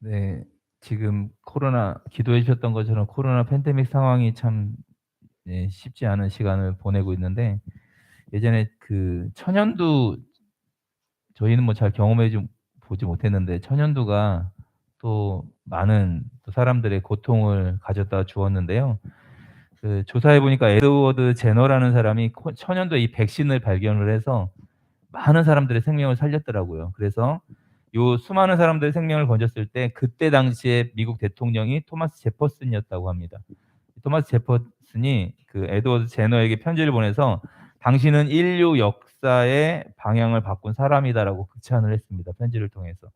네. 지금 코로나 기도해 주셨던 것처럼 코로나 팬데믹 상황이 참 쉽지 않은 시간을 보내고 있는데 예전에 그 천연두 저희는 뭐 잘 경험해 보지 못했는데 천연두가 또 많은 또 사람들의 고통을 가져다 주었는데요. 그 조사해 보니까 에드워드 제너라는 사람이 천연두의 이 백신을 발견을 해서 많은 사람들의 생명을 살렸더라고요. 그래서 요 수많은 사람들의 생명을 건졌을 때 그때 당시에 미국 대통령이 토마스 제퍼슨이었다고 합니다. 토마스 제퍼슨이 그 에드워드 제너에게 편지를 보내서 "당신은 인류 역사의 방향을 바꾼 사람이다."라고 극찬을 했습니다, 편지를 통해서.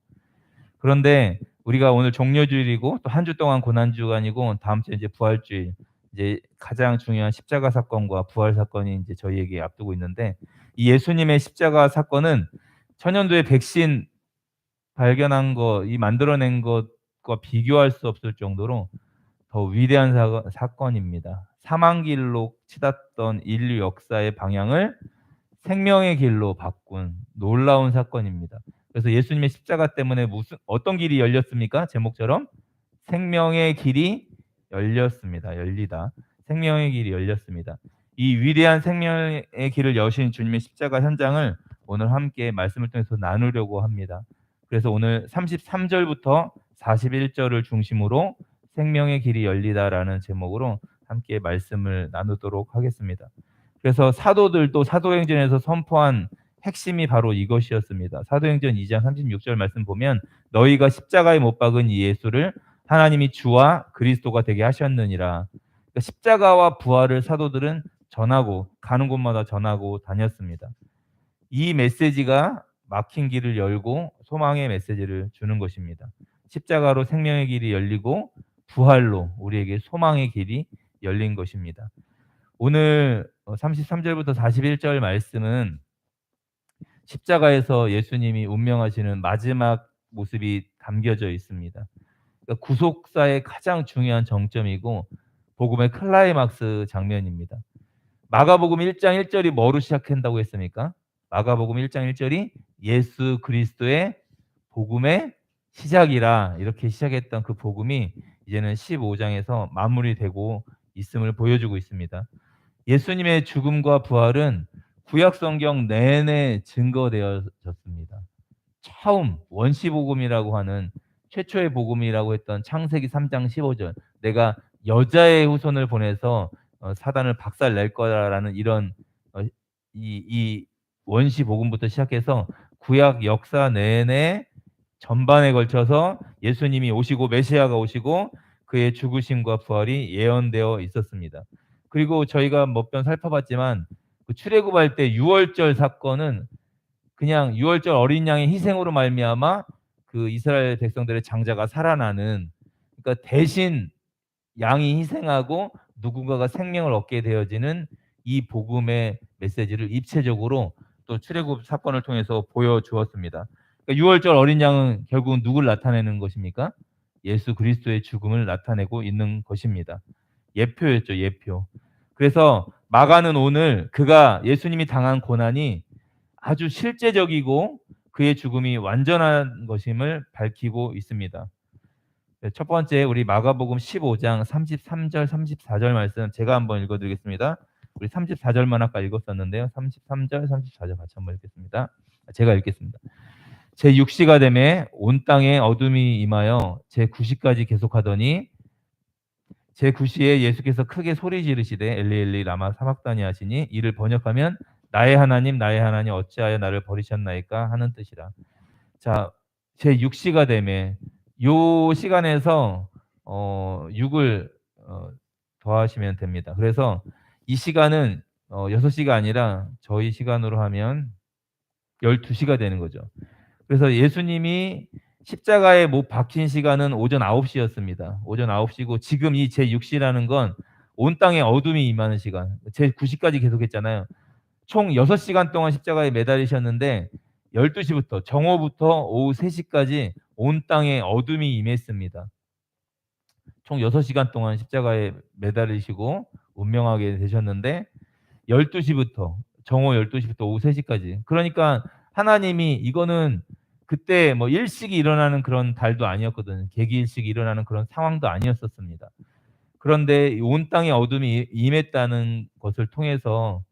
그런데 우리가 오늘 종료주일이고 또 한 주 동안 고난 주간이고 다음 주에 이제 부활주일, 이제 가장 중요한 십자가 사건과 부활 사건이 이제 저희에게 앞두고 있는데 이 예수님의 십자가 사건은 천연두의 백신 발견한 거, 이 만들어낸 것과 비교할 수 없을 정도로 더 위대한 사건입니다. 사망 길로 치닫던 인류 역사의 방향을 생명의 길로 바꾼 놀라운 사건입니다. 그래서 예수님의 십자가 때문에 어떤 길이 열렸습니까? 제목처럼 생명의 길이 열렸습니다. 열리다. 생명의 길이 열렸습니다. 이 위대한 생명의 길을 여신 주님의 십자가 현장을 오늘 함께 말씀을 통해서 나누려고 합니다. 그래서 오늘 33절부터 41절을 중심으로 생명의 길이 열리다라는 제목으로 함께 말씀을 나누도록 하겠습니다. 그래서 사도들도 사도행전에서 선포한 핵심이 바로 이것이었습니다. 사도행전 2장 36절 말씀 보면 너희가 십자가에 못 박은 이 예수를 하나님이 주와 그리스도가 되게 하셨느니라. 그러니까 십자가와 부활을 사도들은 전하고 가는 곳마다 전하고 다녔습니다. 이 메시지가 막힌 길을 열고 소망의 메시지를 주는 것입니다. 십자가로 생명의 길이 열리고 부활로 우리에게 소망의 길이 열린 것입니다. 오늘 33절부터 41절 말씀은 십자가에서 예수님이 운명하시는 마지막 모습이 담겨져 있습니다. 그러니까 구속사의 가장 중요한 정점이고 복음의 클라이막스 장면입니다. 마가복음 1장 1절이 뭐로 시작한다고 했습니까? 마가복음 1장 1절이 예수 그리스도의 복음의 시작이라 이렇게 시작했던 그 복음이 이제는 15장에서 마무리되고 있음을 보여주고 있습니다. 예수님의 죽음과 부활은 구약 성경 내내 증거되어졌습니다. 처음 원시복음이라고 하는 최초의 복음이라고 했던 창세기 3장 15절 내가 여자의 후손을 보내서 사단을 박살낼 거라라는 이런 이 원시복음부터 시작해서 구약 역사 내내 전반에 걸쳐서 예수님이 오시고 메시아가 오시고 그의 죽으심과 부활이 예언되어 있었습니다. 그리고 저희가 몇 번 살펴봤지만 그 출애굽할 때 유월절 사건은 그냥 유월절 어린 양의 희생으로 말미암아 그 이스라엘 백성들의 장자가 살아나는, 그러니까 대신 양이 희생하고 누군가가 생명을 얻게 되어지는 이 복음의 메시지를 입체적으로 또 출애굽 사건을 통해서 보여주었습니다. 그러니까 유월절 어린 양은 결국은 누굴 나타내는 것입니까? 예수 그리스도의 죽음을 나타내고 있는 것입니다. 예표였죠, 예표. 그래서 마가는 오늘 그가 예수님이 당한 고난이 아주 실제적이고 그의 죽음이 완전한 것임을 밝히고 있습니다. 첫 번째 우리 마가복음 15장 33절 34절 말씀 제가 한번 읽어드리겠습니다. 우리 34절만 아까 읽었었는데요. 33절 34절 같이 한번 읽겠습니다. 제가 읽겠습니다. 제6시가 되매 온 땅에 어둠이 임하여 제9시까지 계속하더니 제9시에 예수께서 크게 소리 지르시되 엘리 엘리 라마 사박다니 하시니 이를 번역하면 나의 하나님 어찌하여 나를 버리셨나이까 하는 뜻이라. 자, 제6시가 되매 요 시간에서 6을 더하시면 됩니다. 그래서 이 시간은 6시가 아니라 저희 시간으로 하면 12시가 되는 거죠. 그래서 예수님이 십자가에 못 박힌 시간은 오전 9시였습니다. 오전 9시고 지금 이 제6시라는 건 온 땅에 어둠이 임하는 시간. 제9시까지 계속했잖아요. 총 6시간 동안 십자가에 매달리셨는데 12시부터 정오부터 오후 3시까지 온 땅에 어둠이 임했습니다. 총 6시간 동안 십자가에 매달리시고 운명하게 되셨는데 12시부터 정오 12시부터 오후 3시까지. 그러니까 하나님이 이거는 그때 뭐 일식이 일어나는 그런 달도 아니었거든요. 개기일식이 일어나는 그런 상황도 아니었었습니다. 그런데 온 땅에 어둠이 임했다는 것을 통해서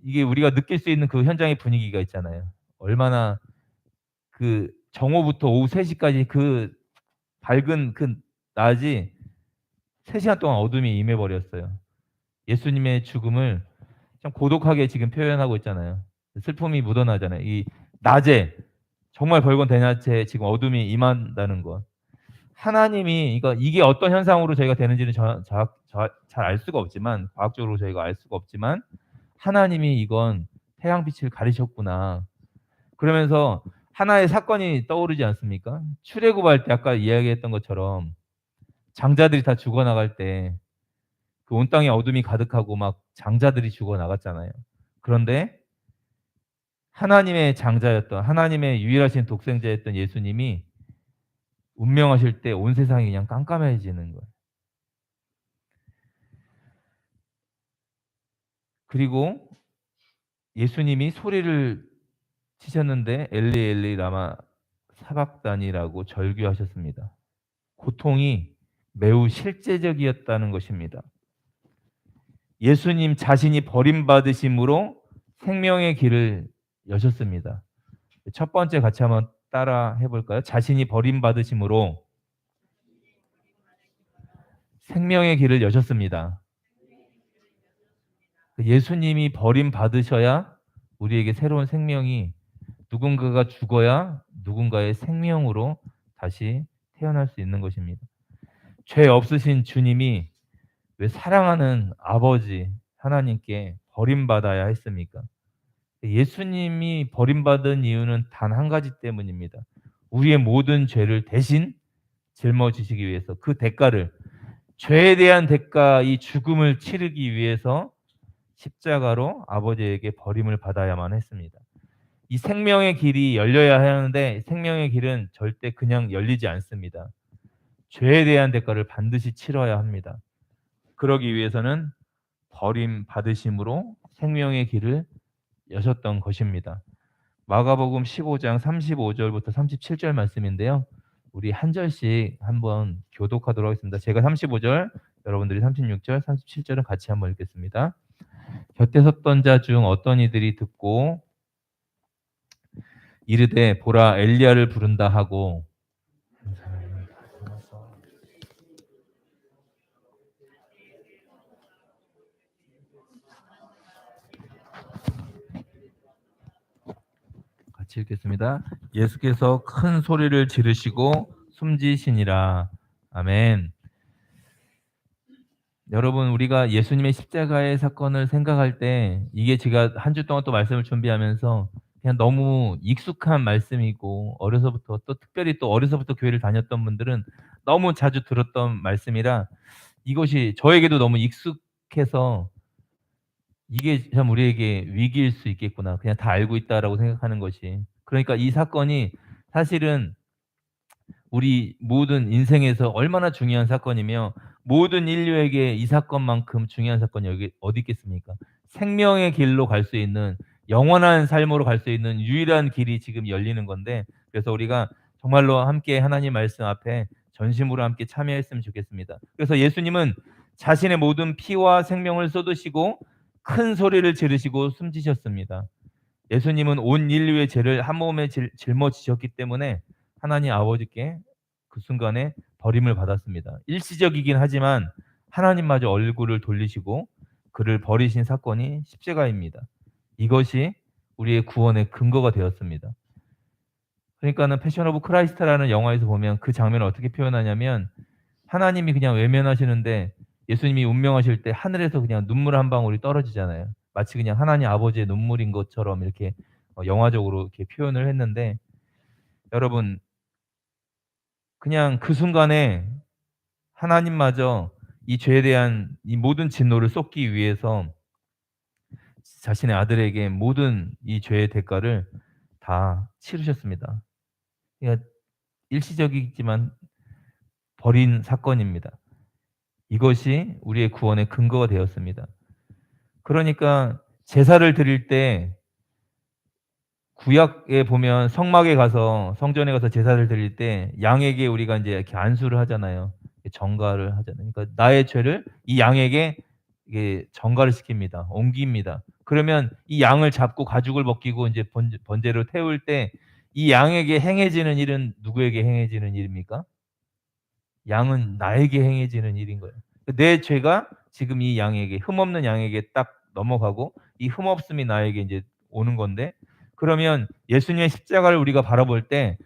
이게 우리가 느낄 수 있는 그 현장의 분위기가 있잖아요. 얼마나 그 정오부터 오후 3 시까지 그 밝은 그 낮이 3 시간 동안 어둠이 임해 버렸어요. 예수님의 죽음을 참 고독하게 지금 표현하고 있잖아요. 슬픔이 묻어나잖아요. 이 낮에 정말 벌건 대낮에 지금 어둠이 임한다는 것. 하나님이 그러니까 이게 어떤 현상으로 저희가 되는지는 잘 알 수가 없지만 과학적으로 저희가 알 수가 없지만 하나님이 이건 태양빛을 가리셨구나. 그러면서 하나의 사건이 떠오르지 않습니까? 출애굽할 때 아까 이야기했던 것처럼 장자들이 다 죽어나갈 때 그 온 땅에 어둠이 가득하고 막 장자들이 죽어나갔잖아요. 그런데 하나님의 장자였던 하나님의 유일하신 독생자였던 예수님이 운명하실 때 온 세상이 그냥 깜깜해지는 거예요. 그리고 예수님이 소리를 치셨는데 엘리 엘리 라마 사박단이라고 절규하셨습니다. 고통이 매우 실제적이었다는 것입니다. 예수님 자신이 버림받으심으로 생명의 길을 여셨습니다. 첫 번째 같이 한번 따라 해볼까요? 자신이 버림받으심으로 생명의 길을 여셨습니다. 예수님이 버림받으셔야 우리에게 새로운 생명이 누군가가 죽어야 누군가의 생명으로 다시 태어날 수 있는 것입니다. 죄 없으신 주님이 왜 사랑하는 아버지 하나님께 버림받아야 했습니까? 예수님이 버림받은 이유는 단 한 가지 때문입니다. 우리의 모든 죄를 대신 짊어지시기 위해서 그 대가를 죄에 대한 대가 이 죽음을 치르기 위해서 십자가로 아버지에게 버림을 받아야만 했습니다. 이 생명의 길이 열려야 하는데 생명의 길은 절대 그냥 열리지 않습니다. 죄에 대한 대가를 반드시 치러야 합니다. 그러기 위해서는 버림받으심으로 생명의 길을 여셨던 것입니다. 마가복음 15장 35절부터 37절 말씀인데요. 우리 한 절씩 한번 교독하도록 하겠습니다. 제가 35절, 여러분들이 36절, 37절은 같이 한번 읽겠습니다. 곁에 섰던 자 중 어떤 이들이 듣고 이르되 보라 엘리야를 부른다 하고 같이 읽겠습니다. 예수께서 큰 소리를 지르시고 숨지시니라. 아멘. 여러분 우리가 예수님의 십자가의 사건을 생각할 때 이게 제가 한 주 동안 또 말씀을 준비하면서 그냥 너무 익숙한 말씀이고 어려서부터 또 특별히 또 어려서부터 교회를 다녔던 분들은 너무 자주 들었던 말씀이라 이것이 저에게도 너무 익숙해서 이게 참 우리에게 위기일 수 있겠구나. 그냥 다 알고 있다라고 생각하는 것이. 그러니까 이 사건이 사실은 우리 모든 인생에서 얼마나 중요한 사건이며 모든 인류에게 이 사건만큼 중요한 사건이 여기 어디 있겠습니까? 생명의 길로 갈 수 있는 영원한 삶으로 갈 수 있는 유일한 길이 지금 열리는 건데 그래서 우리가 정말로 함께 하나님 말씀 앞에 전심으로 함께 참여했으면 좋겠습니다. 그래서 예수님은 자신의 모든 피와 생명을 쏟으시고 큰 소리를 지르시고 숨지셨습니다. 예수님은 온 인류의 죄를 한 몸에 짊어지셨기 때문에 하나님 아버지께 그 순간에 버림을 받았습니다. 일시적이긴 하지만 하나님마저 얼굴을 돌리시고 그를 버리신 사건이 십자가입니다. 이것이 우리의 구원의 근거가 되었습니다. 그러니까는 패션 오브 크라이스트라는 영화에서 보면 그 장면을 어떻게 표현하냐면 하나님이 그냥 외면하시는데 예수님이 운명하실 때 하늘에서 그냥 눈물 한 방울이 떨어지잖아요. 마치 그냥 하나님 아버지의 눈물인 것처럼 이렇게 영화적으로 이렇게 표현을 했는데 여러분 그냥 그 순간에 하나님마저 이 죄에 대한 이 모든 진노를 쏟기 위해서 자신의 아들에게 모든 이 죄의 대가를 다 치르셨습니다. 그러니까 일시적이지만 버린 사건입니다. 이것이 우리의 구원의 근거가 되었습니다. 그러니까 제사를 드릴 때 구약에 보면 성전에 가서 제사를 드릴 때 양에게 우리가 인제 이렇게 안수를 하잖아요. 전가를 하잖아요. 그러니까 나의 죄를 이 양에게 이게 전가를 시킵니다. 옮깁니다. 그러면 이 양을 잡고 가죽을 벗기고 인제 번제로 태울 때 이 양에게 행해지는 일은 누구에게 행해지는 일입니까? 양은 나에게 행해지는 일인 거예요. 내 죄가 지금 이 양에게, 흠없는 양에게 딱 넘어가고 이 흠없음이 나에게 인제 오는 건데, 그러면 예수님의 십자가를 우리가 바라볼 때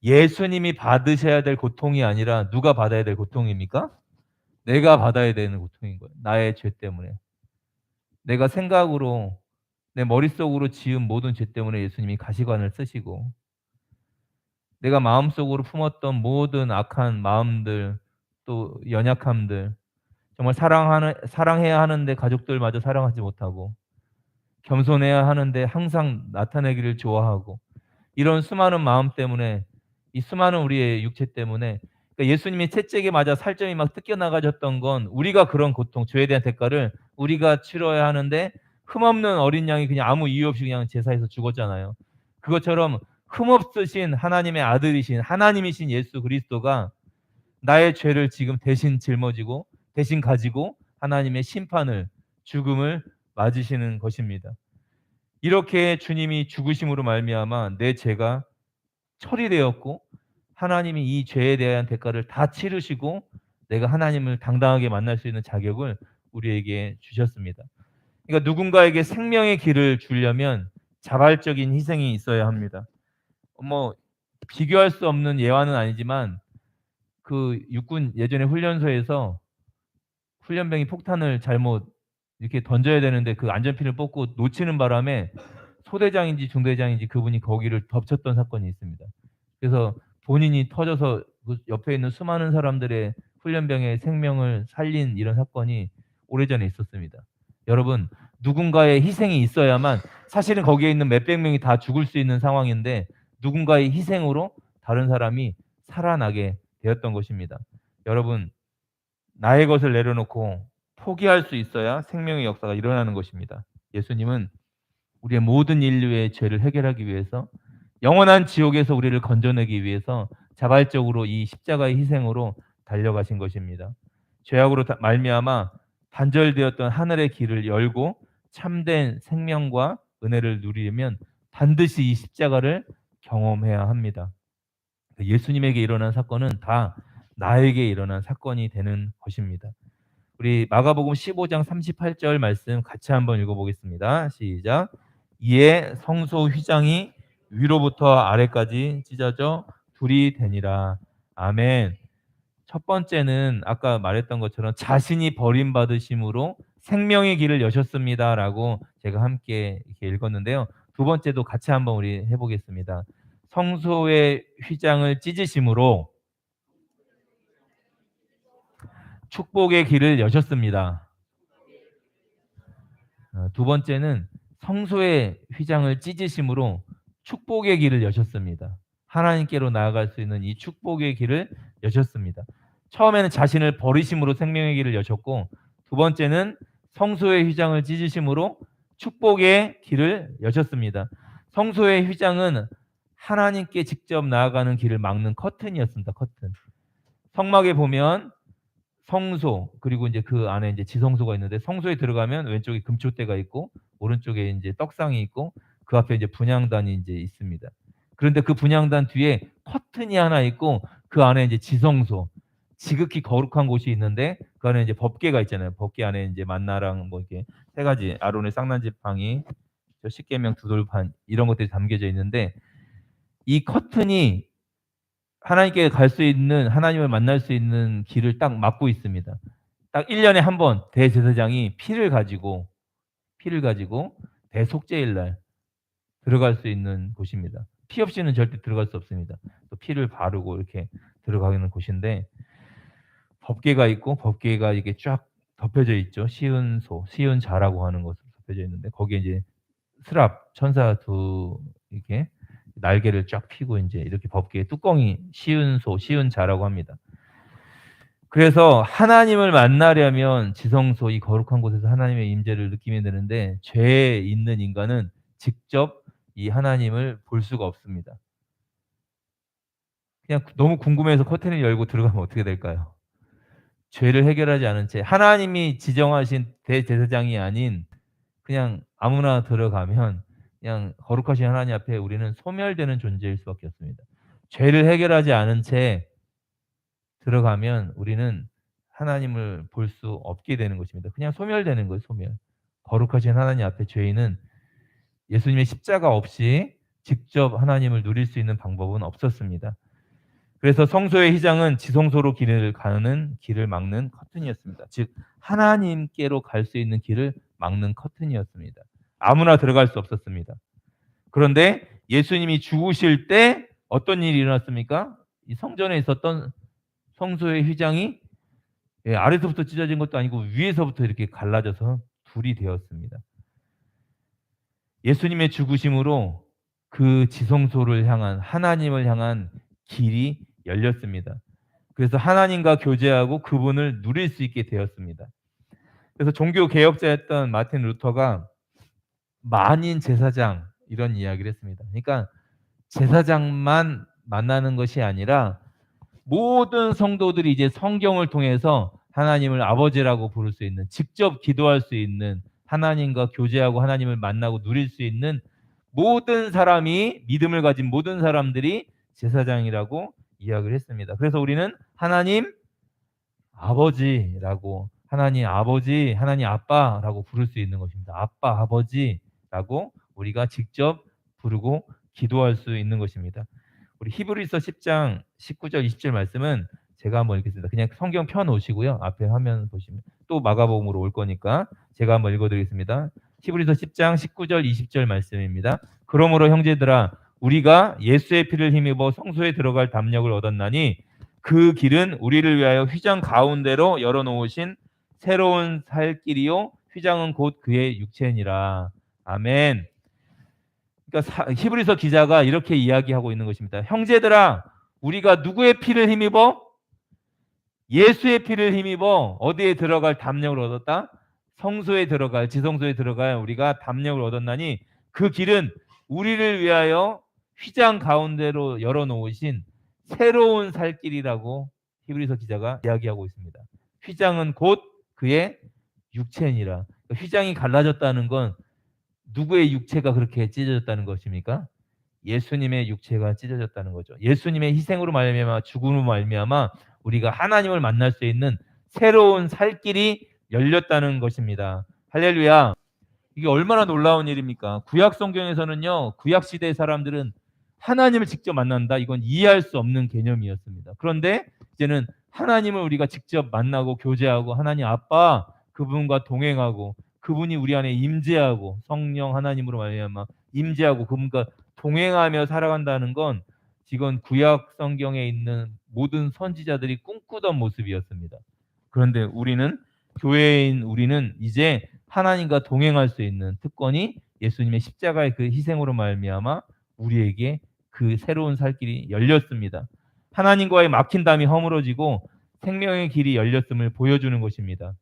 예수님이 받으셔야 될 고통이 아니라 누가 받아야 될 고통입니까? 내가 받아야 되는 고통인 거예요. 나의 죄 때문에. 내가 생각으로 내 머릿속으로 지은 모든 죄 때문에 예수님이 가시관을 쓰시고, 내가 마음속으로 품었던 모든 악한 마음들, 또 연약함들, 정말 사랑해야 하는데 가족들마저 사랑하지 못하고, 겸손해야 하는데 항상 나타내기를 좋아하고, 이런 수많은 마음 때문에, 이 수많은 우리의 육체 때문에, 그러니까 예수님이 채찍에 맞아 살점이 막 뜯겨나가졌던 건 우리가 그런 고통, 죄에 대한 대가를 우리가 치러야 하는데, 흠없는 어린 양이 그냥 아무 이유 없이 그냥 제사에서 죽었잖아요. 그것처럼 흠없으신 하나님의 아들이신 하나님이신 예수 그리스도가 나의 죄를 지금 대신 짊어지고 대신 가지고 하나님의 심판을, 죽음을 맞으시는 것입니다. 이렇게 주님이 죽으심으로 말미암아 내 죄가 처리되었고, 하나님이 이 죄에 대한 대가를 다 치르시고 내가 하나님을 당당하게 만날 수 있는 자격을 우리에게 주셨습니다. 그러니까 누군가에게 생명의 길을 주려면 자발적인 희생이 있어야 합니다. 뭐 비교할 수 없는 예화는 아니지만, 그 육군 예전에 훈련소에서 훈련병이 폭탄을 잘못 이렇게 던져야 되는데 그 안전핀을 뽑고 놓치는 바람에 소대장인지 중대장인지 그분이 거기를 덮쳤던 사건이 있습니다. 그래서 본인이 터져서 그 옆에 있는 수많은 사람들의, 훈련병의 생명을 살린 이런 사건이 오래전에 있었습니다. 여러분, 누군가의 희생이 있어야만, 사실은 거기에 있는 몇백 명이 다 죽을 수 있는 상황인데 누군가의 희생으로 다른 사람이 살아나게 되었던 것입니다. 여러분, 나의 것을 내려놓고 포기할 수 있어야 생명의 역사가 일어나는 것입니다. 예수님은 우리의 모든 인류의 죄를 해결하기 위해서, 영원한 지옥에서 우리를 건져내기 위해서 자발적으로 이 십자가의 희생으로 달려가신 것입니다. 죄악으로 말미암아 단절되었던 하늘의 길을 열고 참된 생명과 은혜를 누리려면 반드시 이 십자가를 경험해야 합니다. 예수님에게 일어난 사건은 다 나에게 일어난 사건이 되는 것입니다. 우리 마가복음 15장 38절 말씀 같이 한번 읽어보겠습니다. 시작. 이에 성소 휘장이 위로부터 아래까지 찢어져 둘이 되니라. 아멘. 첫 번째는 아까 말했던 것처럼 자신이 버림받으심으로 생명의 길을 여셨습니다라고 제가 함께 이렇게 읽었는데요. 두 번째도 같이 한번 우리 해보겠습니다. 성소의 휘장을 찢으심으로 축복의 길을 여셨습니다. 두 번째는 성소의 휘장을 찢으심으로 축복의 길을 여셨습니다. 하나님께로 나아갈 수 있는 이 축복의 길을 여셨습니다. 처음에는 자신을 버리심으로 생명의 길을 여셨고, 두 번째는 성소의 휘장을 찢으심으로 축복의 길을 여셨습니다. 성소의 휘장은 하나님께 직접 나아가는 길을 막는 커튼이었습니다. 커튼. 성막에 보면 성소, 그리고 이제 그 안에 이제 지성소가 있는데, 성소에 들어가면 왼쪽에 금초대가 있고 오른쪽에 이제 떡상이 있고 그 앞에 이제 분향단이 이제 있습니다. 그런데 그 분향단 뒤에 커튼이 하나 있고 그 안에 이제 지성소, 지극히 거룩한 곳이 있는데 그 안에 이제 법궤가 있잖아요. 법궤 안에 이제 만나랑 뭐 이렇게 세 가지 아론의 쌍난지팡이, 십계명 두 돌판 이런 것들이 담겨져 있는데, 이 커튼이 하나님께 갈 수 있는, 하나님을 만날 수 있는 길을 딱 막고 있습니다. 딱 1년에 한 번 대제사장이 피를 가지고 대속죄일 날 들어갈 수 있는 곳입니다. 피 없이는 절대 들어갈 수 없습니다. 또 피를 바르고 이렇게 들어가는 곳인데, 법궤가 있고 법궤가 이게 쫙 덮여져 있죠. 시은소, 시은자라고 하는 것으로 덮여져 있는데 거기에 이제 스랍 천사 두 이렇게 날개를 쫙 펴고 이제 이렇게 법궤의 뚜껑이 시은소, 시은자라고 합니다. 그래서 하나님을 만나려면 지성소, 이 거룩한 곳에서 하나님의 임재를 느끼면 되는데, 죄에 있는 인간은 직접 이 하나님을 볼 수가 없습니다. 그냥 너무 궁금해서 커튼을 열고 들어가면 어떻게 될까요? 죄를 해결하지 않은 채 하나님이 지정하신 대제사장이 아닌 그냥 아무나 들어가면 그냥 거룩하신 하나님 앞에 우리는 소멸되는 존재일 수밖에 없습니다. 죄를 해결하지 않은 채 들어가면 우리는 하나님을 볼 수 없게 되는 것입니다. 그냥 소멸되는 거예요, 소멸. 거룩하신 하나님 앞에 죄인은 예수님의 십자가 없이 직접 하나님을 누릴 수 있는 방법은 없었습니다. 그래서 성소의 휘장은 지성소로 길을 가는 길을 막는 커튼이었습니다. 즉 하나님께로 갈 수 있는 길을 막는 커튼이었습니다. 아무나 들어갈 수 없었습니다. 그런데 예수님이 죽으실 때 어떤 일이 일어났습니까? 이 성전에 있었던 성소의 휘장이 아래서부터 찢어진 것도 아니고 위에서부터 이렇게 갈라져서 둘이 되었습니다. 예수님의 죽으심으로 그 지성소를 향한 하나님을 향한 길이 열렸습니다. 그래서 하나님과 교제하고 그분을 누릴 수 있게 되었습니다. 그래서 종교 개혁자였던 마틴 루터가 만인 제사장 이런 이야기를 했습니다. 그러니까 제사장만 만나는 것이 아니라 모든 성도들이 이제 성경을 통해서 하나님을 아버지라고 부를 수 있는, 직접 기도할 수 있는, 하나님과 교제하고 하나님을 만나고 누릴 수 있는 모든 사람이, 믿음을 가진 모든 사람들이 제사장이라고 이야기를 했습니다. 그래서 우리는 하나님 아버지라고, 하나님 아버지, 하나님 아빠라고 부를 수 있는 것입니다. 아빠, 아버지라고 우리가 직접 부르고 기도할 수 있는 것입니다. 우리 히브리서 10장 19절 20절 말씀은 제가 한번 읽겠습니다. 그냥 성경 펴 놓으시고요. 앞에 화면 보시면 또 마가복음으로 올 거니까 제가 한번 읽어 드리겠습니다. 히브리서 10장 19절 20절 말씀입니다. 그러므로 형제들아 우리가 예수의 피를 힘입어 성소에 들어갈 담력을 얻었나니 그 길은 우리를 위하여 휘장 가운데로 열어 놓으신 새로운 살 길이요 휘장은 곧 그의 육체니라. 아멘. 그러니까 히브리서 기자가 이렇게 이야기하고 있는 것입니다. 형제들아, 우리가 누구의 피를 힘입어? 예수의 피를 힘입어 어디에 들어갈 담력을 얻었다? 성소에 들어갈, 지성소에 들어갈 우리가 담력을 얻었나니 그 길은 우리를 위하여 휘장 가운데로 열어놓으신 새로운 살 길이라고 히브리서 기자가 이야기하고 있습니다. 휘장은 곧 그의 육체니라. 휘장이 갈라졌다는 건 누구의 육체가 그렇게 찢어졌다는 것입니까? 예수님의 육체가 찢어졌다는 거죠. 예수님의 희생으로 말미암아 죽음으로 말미암아 우리가 하나님을 만날 수 있는 새로운 살 길이 열렸다는 것입니다. 할렐루야. 이게 얼마나 놀라운 일입니까? 구약 성경에서는요. 구약 시대의 사람들은 하나님을 직접 만난다. 이건 이해할 수 없는 개념이었습니다. 그런데 이제는 하나님을 우리가 직접 만나고 교제하고 하나님 아빠 그분과 동행하고 그분이 우리 안에 임재하고 성령 하나님으로 말미암아 임재하고 그분과 동행하며 살아간다는 건 지금 구약 성경에 있는 모든 선지자들이 꿈꾸던 모습이었습니다. 그런데 우리는 교회인 우리는 이제 하나님과 동행할 수 있는 특권이 예수님의 십자가의 그 희생으로 말미암아 우리에게 그 새로운 살 길이 열렸습니다. 하나님과의 막힌 담이 허물어지고 생명의 길이 열렸음을 보여주는 것입니다.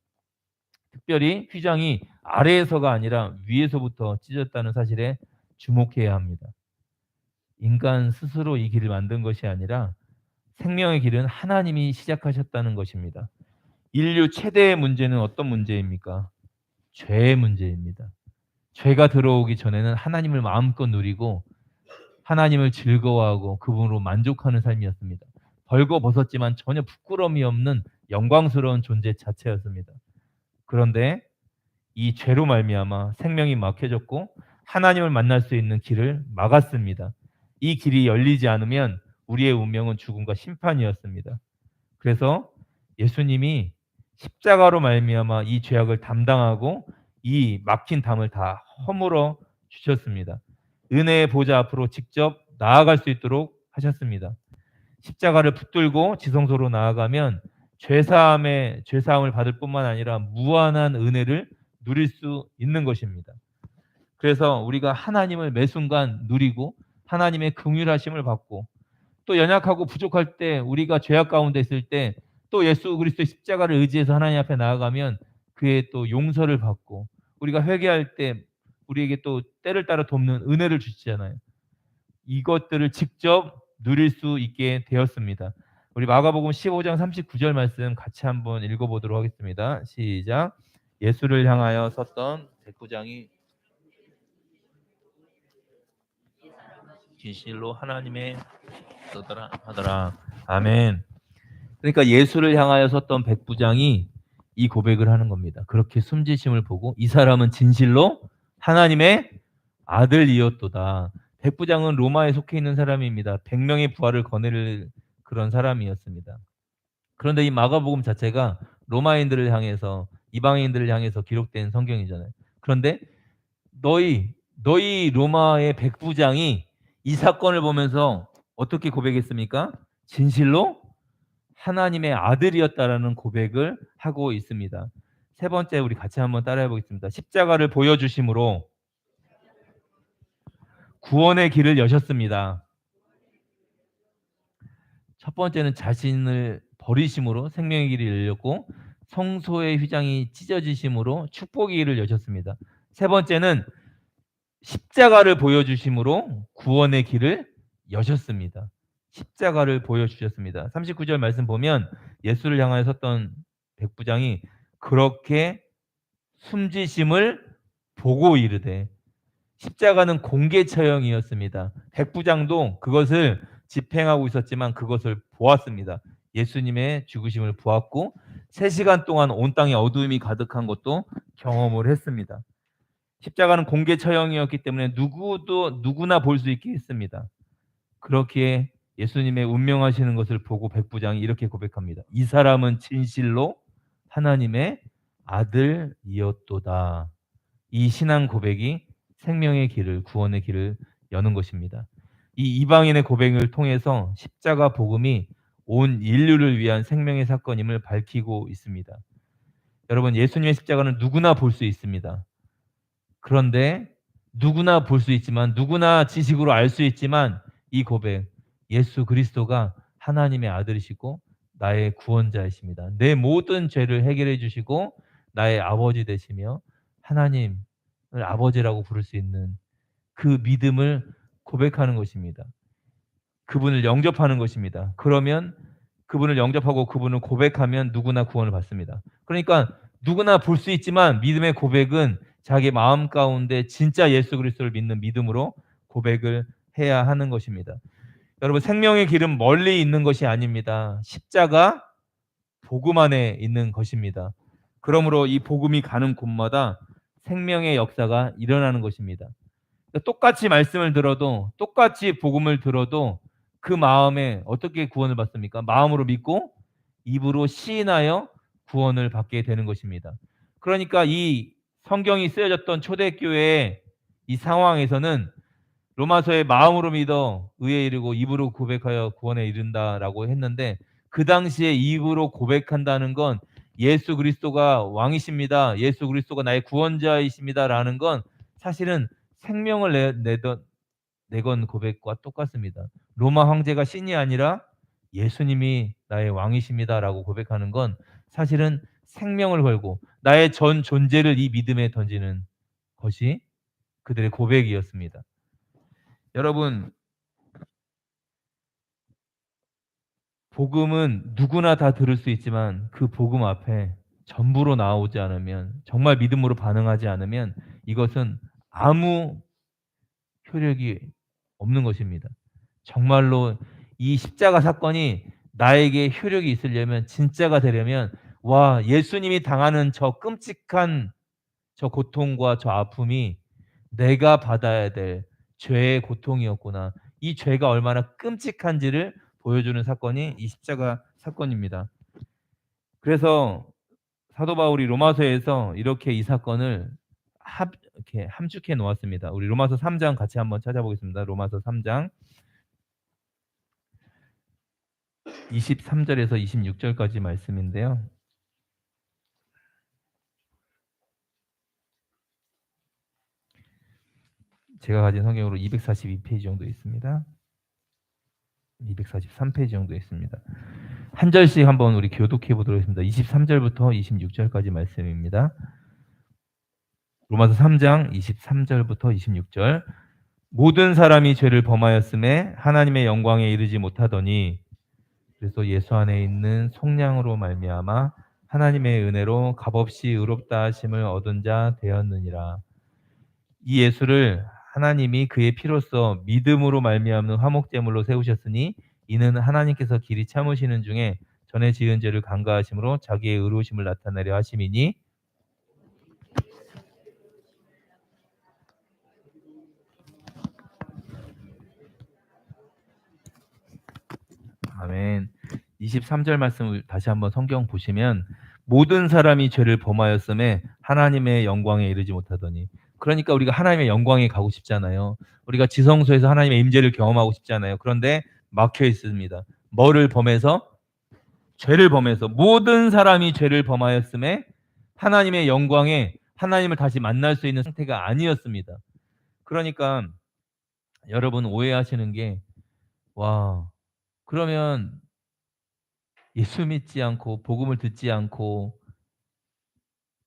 특별히 휘장이 아래에서가 아니라 위에서부터 찢어졌다는 사실에 주목해야 합니다. 인간 스스로 이 길을 만든 것이 아니라 생명의 길은 하나님이 시작하셨다는 것입니다. 인류 최대의 문제는 어떤 문제입니까? 죄의 문제입니다. 죄가 들어오기 전에는 하나님을 마음껏 누리고 하나님을 즐거워하고 그분으로 만족하는 삶이었습니다. 벌거벗었지만 전혀 부끄러움이 없는 영광스러운 존재 자체였습니다. 그런데 이 죄로 말미암아 생명이 막혀졌고 하나님을 만날 수 있는 길을 막았습니다. 이 길이 열리지 않으면 우리의 운명은 죽음과 심판이었습니다. 그래서 예수님이 십자가로 말미암아 이 죄악을 담당하고 이 막힌 담을 다 허물어 주셨습니다. 은혜의 보좌 앞으로 직접 나아갈 수 있도록 하셨습니다. 십자가를 붙들고 지성소로 나아가면 죄사함을 받을 뿐만 아니라 무한한 은혜를 누릴 수 있는 것입니다. 그래서 우리가 하나님을 매 순간 누리고 하나님의 긍휼하심을 받고 또 연약하고 부족할 때 우리가 죄악 가운데 있을 때 또 예수 그리스도의 십자가를 의지해서 하나님 앞에 나아가면 그의 또 용서를 받고 우리가 회개할 때 우리에게 또 때를 따라 돕는 은혜를 주시잖아요. 이것들을 직접 누릴 수 있게 되었습니다. 우리 마가복음 15장 39절 말씀 같이 한번 읽어보도록 하겠습니다. 시작. 예수를 향하여 섰던 백부장이 진실로 하나님의 떠더라 하더라. 아멘. 그러니까 예수를 향하여 섰던 백부장이 이 고백을 하는 겁니다. 그렇게 숨지심을 보고 이 사람은 진실로 하나님의 아들이었도다. 백부장은 로마에 속해 있는 사람입니다. 100명의 부하를 거느릴 그런 사람이었습니다. 그런데 이 마가복음 자체가 로마인들을 향해서 이방인들을 향해서 기록된 성경이잖아요. 그런데 너희 로마의 백부장이 이 사건을 보면서 어떻게 고백했습니까? 진실로 하나님의 아들이었다라는 고백을 하고 있습니다. 세 번째 우리 같이 한번 따라해 보겠습니다. 십자가를 보여주심으로 구원의 길을 여셨습니다. 첫 번째는 자신을 버리심으로 생명의 길이 열렸고 성소의 휘장이 찢어지심으로 축복의 길을 여셨습니다. 세 번째는 십자가를 보여주심으로 구원의 길을 여셨습니다. 십자가를 보여주셨습니다. 39절 말씀 보면 예수를 향하여 섰던 백부장이 그렇게 숨지심을 보고 이르되 십자가는 공개 처형이었습니다. 백부장도 그것을 집행하고 있었지만 그것을 보았습니다. 예수님의 죽으심을 보았고 3시간 동안 온 땅에 어두움이 가득한 것도 경험을 했습니다. 십자가는 공개 처형이었기 때문에 누구나 볼 수 있게 했습니다. 그렇기에 예수님의 운명하시는 것을 보고 백부장이 이렇게 고백합니다. 이 사람은 진실로 하나님의 아들이었도다. 이 신앙 고백이 생명의 길을, 구원의 길을 여는 것입니다. 이 이방인의 고백을 통해서 십자가 복음이 온 인류를 위한 생명의 사건임을 밝히고 있습니다. 여러분, 예수님의 십자가는 누구나 볼 수 있습니다. 그런데 누구나 볼 수 있지만, 누구나 지식으로 알 수 있지만 이 고백, 예수 그리스도가 하나님의 아들이시고 나의 구원자이십니다. 내 모든 죄를 해결해 주시고 나의 아버지 되시며 하나님을 아버지라고 부를 수 있는 그 믿음을 고백하는 것입니다. 그분을 영접하는 것입니다. 그러면 그분을 영접하고 그분을 고백하면 누구나 구원을 받습니다. 그러니까 누구나 볼 수 있지만 믿음의 고백은 자기 마음 가운데 진짜 예수 그리스도를 믿는 믿음으로 고백을 해야 하는 것입니다. 여러분, 생명의 길은 멀리 있는 것이 아닙니다. 십자가 복음 안에 있는 것입니다. 그러므로 이 복음이 가는 곳마다 생명의 역사가 일어나는 것입니다. 똑같이 말씀을 들어도, 똑같이 복음을 들어도 그 마음에 어떻게 구원을 받습니까? 마음으로 믿고 입으로 시인하여 구원을 받게 되는 것입니다. 그러니까 이 성경이 쓰여졌던 초대교회의 이 상황에서는 로마서에 마음으로 믿어 의에 이르고 입으로 고백하여 구원에 이른다라고 했는데, 그 당시에 입으로 고백한다는 건 예수 그리스도가 왕이십니다, 예수 그리스도가 나의 구원자이십니다라는 건 사실은 생명을 내건 고백과 똑같습니다. 로마 황제가 신이 아니라 예수님이 나의 왕이십니다라고 고백하는 건 사실은 생명을 걸고 나의 전 존재를 이 믿음에 던지는 것이 그들의 고백이었습니다. 여러분, 복음은 누구나 다 들을 수 있지만 그 복음 앞에 전부로 나오지 않으면, 정말 믿음으로 반응하지 않으면 이것은 아무 효력이 없는 것입니다. 정말로 이 십자가 사건이 나에게 효력이 있으려면, 진짜가 되려면, 와, 예수님이 당하는 저 끔찍한 저 고통과 저 아픔이 내가 받아야 될 죄의 고통이었구나, 이 죄가 얼마나 끔찍한지를 보여주는 사건이 이 십자가 사건입니다. 그래서 사도 바울이 로마서에서 이렇게 이 사건을 이렇게 함축해 놓았습니다. 우리 로마서 3장 같이 한번 찾아보겠습니다. 로마서 3장 23절에서 26절까지 말씀인데요. 제가 가진 성경으로 242페이지 정도 있습니다. 243페이지 정도 있습니다. 한 절씩 한번 우리 교독해 보도록 하겠습니다. 23절부터 26절까지 말씀입니다. 로마서 3장 23절부터 26절. 모든 사람이 죄를 범하였음에 하나님의 영광에 이르지 못하더니 그래서 예수 안에 있는 속량으로 말미암아 하나님의 은혜로 값없이 의롭다 하심을 얻은 자 되었느니라. 이 예수를 하나님이 그의 피로써 믿음으로 말미암는 화목제물로 세우셨으니 이는 하나님께서 길이 참으시는 중에 전에 지은 죄를 간과하심으로 자기의 의로우심을 나타내려 하심이니. 아멘. 23절 말씀을 다시 한번 성경 보시면 모든 사람이 죄를 범하였음에 하나님의 영광에 이르지 못하더니, 그러니까 우리가 하나님의 영광에 가고 싶잖아요. 우리가 지성소에서 하나님의 임재를 경험하고 싶잖아요. 그런데 막혀 있습니다. 뭐를 범해서? 죄를 범해서. 모든 사람이 죄를 범하였음에 하나님의 영광에 하나님을 다시 만날 수 있는 상태가 아니었습니다. 그러니까 여러분 오해하시는 게, 와, 그러면 예수 믿지 않고 복음을 듣지 않고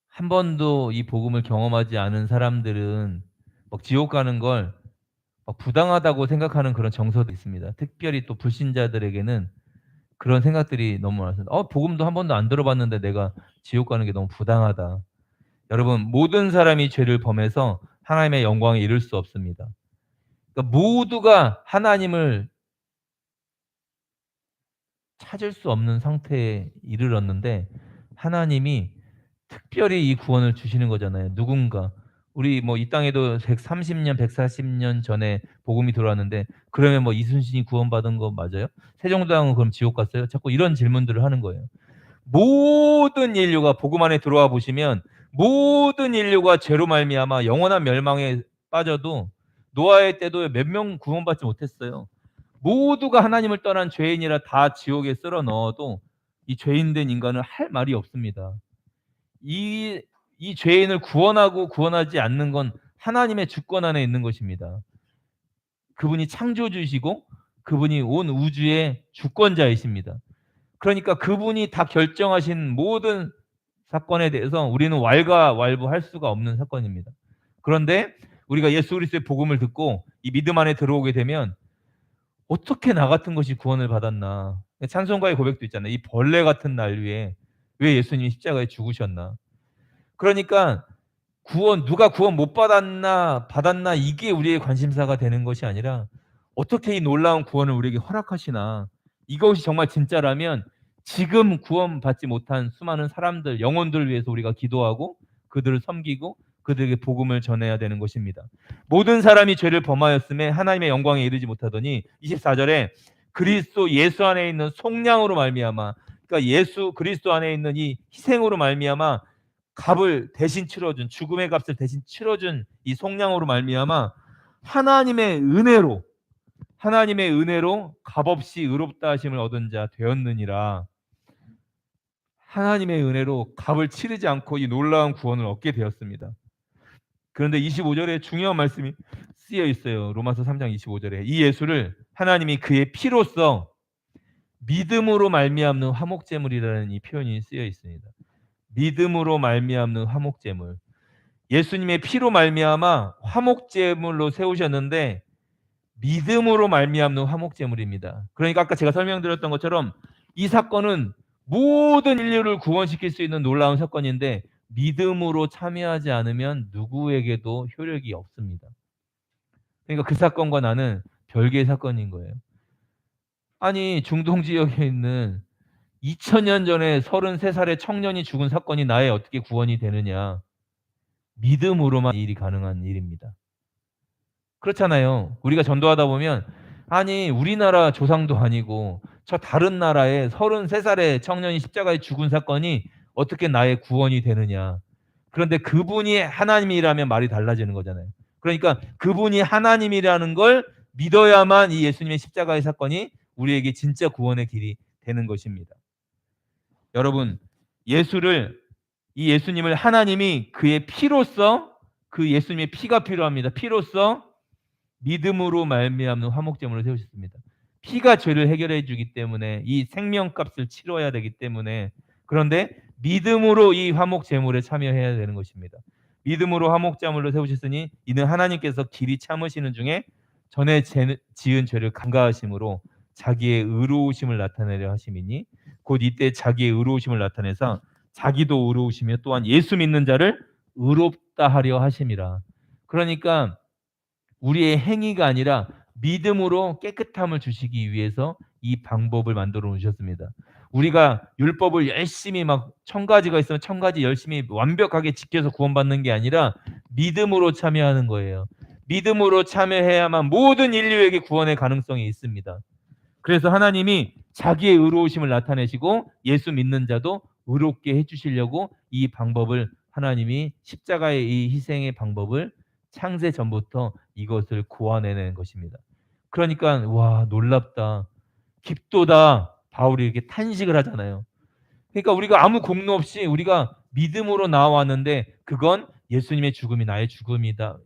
한 번도 이 복음을 경험하지 않은 사람들은 막 지옥 가는 걸 막 부당하다고 생각하는 그런 정서도 있습니다. 특별히 또 불신자들에게는 그런 생각들이 너무 많습니다. 복음도 한 번도 안 들어봤는데 내가 지옥 가는 게 너무 부당하다. 여러분, 모든 사람이 죄를 범해서 하나님의 영광에 이를 수 없습니다. 그러니까 모두가 하나님을 찾을 수 없는 상태에 이르렀는데 하나님이 특별히 이 구원을 주시는 거잖아요. 누군가 우리 뭐 이 땅에도 130년, 140년 전에 복음이 들어왔는데 그러면 뭐 이순신이 구원받은 거 맞아요? 세종대왕은 그럼 지옥 갔어요? 자꾸 이런 질문들을 하는 거예요. 모든 인류가 복음 안에 들어와 보시면 모든 인류가 죄로 말미암아 영원한 멸망에 빠져도 노아의 때도 몇 명 구원받지 못했어요. 모두가 하나님을 떠난 죄인이라 다 지옥에 쓸어 넣어도 이 죄인된 인간은 할 말이 없습니다. 이 죄인을 구원하고 구원하지 않는 건 하나님의 주권 안에 있는 것입니다. 그분이 창조주시고 그분이 온 우주의 주권자이십니다. 그러니까 그분이 다 결정하신 모든 사건에 대해서 우리는 왈가왈부할 수가 없는 사건입니다. 그런데 우리가 예수 그리스도의 복음을 듣고 이 믿음 안에 들어오게 되면 어떻게 나 같은 것이 구원을 받았나. 찬송가의 고백도 있잖아요. 이 벌레 같은 날 위에 왜 예수님이 십자가에 죽으셨나. 그러니까 누가 구원 못 받았나 받았나 이게 우리의 관심사가 되는 것이 아니라 어떻게 이 놀라운 구원을 우리에게 허락하시나. 이것이 정말 진짜라면 지금 구원받지 못한 수많은 사람들, 영혼들을 위해서 우리가 기도하고 그들을 섬기고 그들에게 복음을 전해야 되는 것입니다. 모든 사람이 죄를 범하였음에 하나님의 영광에 이르지 못하더니 24절에 그리스도 예수 안에 있는 속량으로 말미암아, 그러니까 예수 그리스도 안에 있는 이 희생으로 말미암아 값을 대신 치러준, 죽음의 값을 대신 치러준 이 속량으로 말미암아 하나님의 은혜로 값없이 의롭다 하심을 얻은 자 되었느니라. 하나님의 은혜로 값을 치르지 않고 이 놀라운 구원을 얻게 되었습니다. 그런데 25절에 중요한 말씀이 쓰여 있어요. 로마서 3장 25절에 이 예수를 하나님이 그의 피로써 믿음으로 말미암는 화목제물이라는 이 표현이 쓰여 있습니다. 믿음으로 말미암는 화목제물. 예수님의 피로 말미암아 화목제물로 세우셨는데 믿음으로 말미암는 화목제물입니다. 그러니까 아까 제가 설명드렸던 것처럼 이 사건은 모든 인류를 구원시킬 수 있는 놀라운 사건인데 믿음으로 참여하지 않으면 누구에게도 효력이 없습니다. 그러니까 그 사건과 나는 별개의 사건인 거예요. 아니, 중동 지역에 있는 2000년 전에 33살의 청년이 죽은 사건이 나의 어떻게 구원이 되느냐. 믿음으로만 일이 가능한 일입니다. 그렇잖아요. 우리가 전도하다 보면 아니 우리나라 조상도 아니고 저 다른 나라의 33살의 청년이 십자가에 죽은 사건이 어떻게 나의 구원이 되느냐. 그런데 그분이 하나님이라면 말이 달라지는 거잖아요. 그러니까 그분이 하나님이라는 걸 믿어야만 이 예수님의 십자가의 사건이 우리에게 진짜 구원의 길이 되는 것입니다. 여러분, 이 예수님을 하나님이 그의 피로써, 그 예수님의 피가 필요합니다. 피로써 믿음으로 말미암는 화목제물을 세우셨습니다. 피가 죄를 해결해 주기 때문에 이 생명값을 치러야 되기 때문에, 그런데 믿음으로 이 화목제물에 참여해야 되는 것입니다. 믿음으로 화목자물로 세우셨으니 이는 하나님께서 길이 참으시는 중에 전에 지은 죄를 간과하심으로 자기의 의로우심을 나타내려 하심이니 곧 이때 자기의 의로우심을 나타내사 자기도 의로우시며 또한 예수 믿는 자를 의롭다 하려 하심이라. 그러니까 우리의 행위가 아니라 믿음으로 깨끗함을 주시기 위해서 이 방법을 만들어 놓으셨습니다. 우리가 율법을 열심히 막 1000가지가 있으면 1000가지 열심히 완벽하게 지켜서 구원받는 게 아니라 믿음으로 참여하는 거예요. 믿음으로 참여해야만 모든 인류에게 구원의 가능성이 있습니다. 그래서 하나님이 자기의 의로우심을 나타내시고 예수 믿는 자도 의롭게 해주시려고 이 방법을 하나님이 십자가의 이 희생의 방법을 창세 전부터 이것을 고안해낸 것입니다. 그러니까 와 놀랍다. 깊도다. 바울이 이렇게 탄식을 하잖아요. 그러니까 우리가 아무 공로 없이 우리가 믿음으로 나왔는데 그건 예수님의 죽음이 나의 죽음입니다.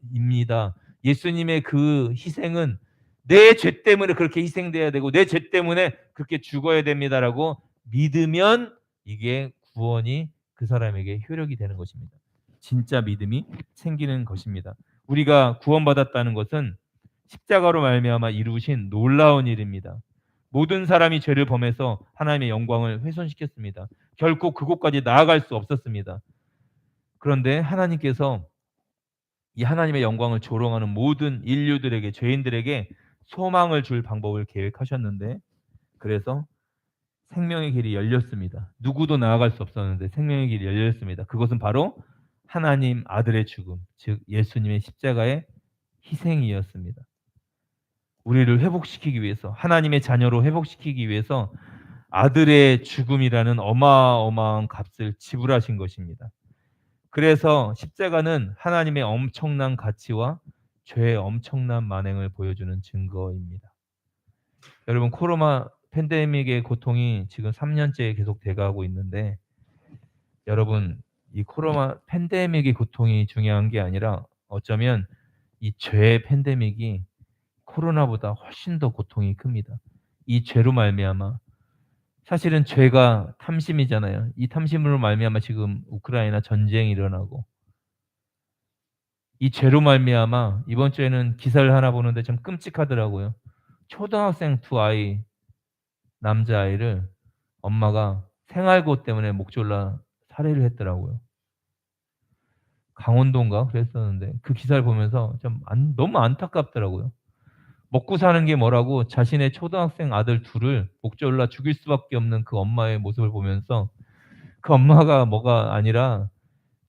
예수님의 그 희생은 내 죄 때문에 그렇게 희생돼야 되고 내 죄 때문에 그렇게 죽어야 됩니다라고 믿으면 이게 구원이 그 사람에게 효력이 되는 것입니다. 진짜 믿음이 생기는 것입니다. 우리가 구원받았다는 것은 십자가로 말미암아 이루신 놀라운 일입니다. 모든 사람이 죄를 범해서 하나님의 영광을 훼손시켰습니다. 결코 그곳까지 나아갈 수 없었습니다. 그런데 하나님께서 이 하나님의 영광을 조롱하는 모든 인류들에게 죄인들에게 소망을 줄 방법을 계획하셨는데 그래서 생명의 길이 열렸습니다. 누구도 나아갈 수 없었는데 생명의 길이 열렸습니다. 그것은 바로 하나님 아들의 죽음, 즉 예수님의 십자가의 희생이었습니다. 우리를 회복시키기 위해서 하나님의 자녀로 회복시키기 위해서 아들의 죽음이라는 어마어마한 값을 지불하신 것입니다. 그래서 십자가는 하나님의 엄청난 가치와 죄의 엄청난 만행을 보여주는 증거입니다. 여러분 코로나 팬데믹의 고통이 지금 3년째 계속 돼가고 있는데 여러분 이 코로나 팬데믹의 고통이 중요한 게 아니라 어쩌면 이 죄의 팬데믹이 코로나보다 훨씬 더 고통이 큽니다. 이 죄로 말미암아 사실은 죄가 탐심이잖아요. 이 탐심으로 말미암아 지금 우크라이나 전쟁이 일어나고 이 죄로 말미암아 이번 주에는 기사를 하나 보는데 좀 끔찍하더라고요. 초등학생 두 아이 남자아이를 엄마가 생활고 때문에 목 졸라 살해를 했더라고요. 강원도인가 그랬었는데 그 기사를 보면서 좀 너무 안타깝더라고요. 먹고 사는 게 뭐라고 자신의 초등학생 아들 둘을 목 졸라 죽일 수밖에 없는 그 엄마의 모습을 보면서 그 엄마가 뭐가 아니라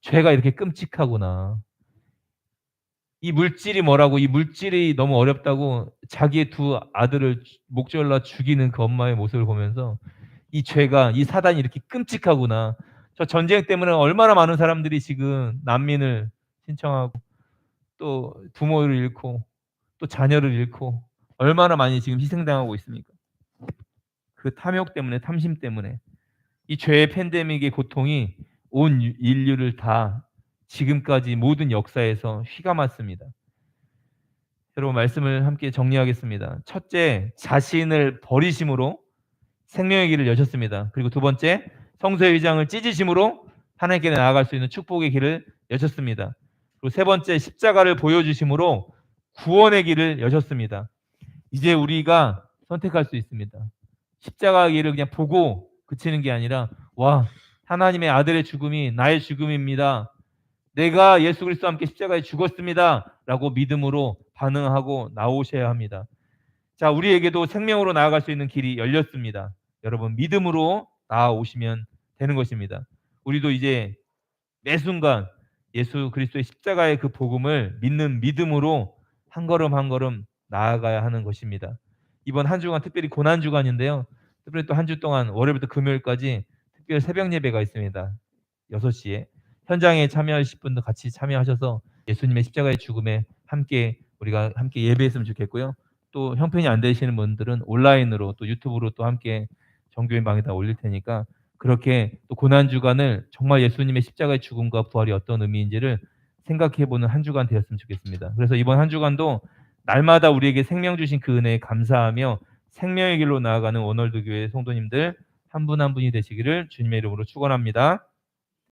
죄가 이렇게 끔찍하구나. 이 물질이 뭐라고 이 물질이 너무 어렵다고 자기의 두 아들을 목 졸라 죽이는 그 엄마의 모습을 보면서 이 죄가 이 사단이 이렇게 끔찍하구나. 저 전쟁 때문에 얼마나 많은 사람들이 지금 난민을 신청하고 또 부모를 잃고 또 자녀를 잃고 얼마나 많이 지금 희생당하고 있습니까? 그 탐욕 때문에 탐심 때문에 이 죄의 팬데믹의 고통이 온 인류를 다 지금까지 모든 역사에서 휘감았습니다. 여러분 말씀을 함께 정리하겠습니다. 첫째, 자신을 버리심으로 생명의 길을 여셨습니다. 그리고 두 번째, 성소의 의장을 찢으심으로 하나님께 나아갈 수 있는 축복의 길을 여셨습니다. 그리고 세 번째, 십자가를 보여주심으로 구원의 길을 여셨습니다. 이제 우리가 선택할 수 있습니다. 십자가의 길을 그냥 보고 그치는 게 아니라 와 하나님의 아들의 죽음이 나의 죽음입니다. 내가 예수 그리스도와 함께 십자가에 죽었습니다. 라고 믿음으로 반응하고 나오셔야 합니다. 자, 우리에게도 생명으로 나아갈 수 있는 길이 열렸습니다. 여러분 믿음으로 나아오시면 되는 것입니다. 우리도 이제 매 순간 예수 그리스도의 십자가의 그 복음을 믿는 믿음으로 한 걸음 한 걸음 나아가야 하는 것입니다. 이번 한 주간 특별히 고난 주간인데요. 특별히 또 한 주 동안 월요일부터 금요일까지 특별 새벽 예배가 있습니다. 6시에 현장에 참여하실 분도 같이 참여하셔서 예수님의 십자가의 죽음에 우리가 함께 예배했으면 좋겠고요. 또 형편이 안 되시는 분들은 온라인으로 또 유튜브로 또 함께 정교인 방에다 올릴 테니까 그렇게 또 고난 주간을 정말 예수님의 십자가의 죽음과 부활이 어떤 의미인지를 생각해보는 한 주간 되었으면 좋겠습니다. 그래서 이번 한 주간도 날마다 우리에게 생명 주신 그 은혜에 감사하며 생명의 길로 나아가는 원월드 교회 성도님들 한 분 한 분이 되시기를 주님의 이름으로 축원합니다.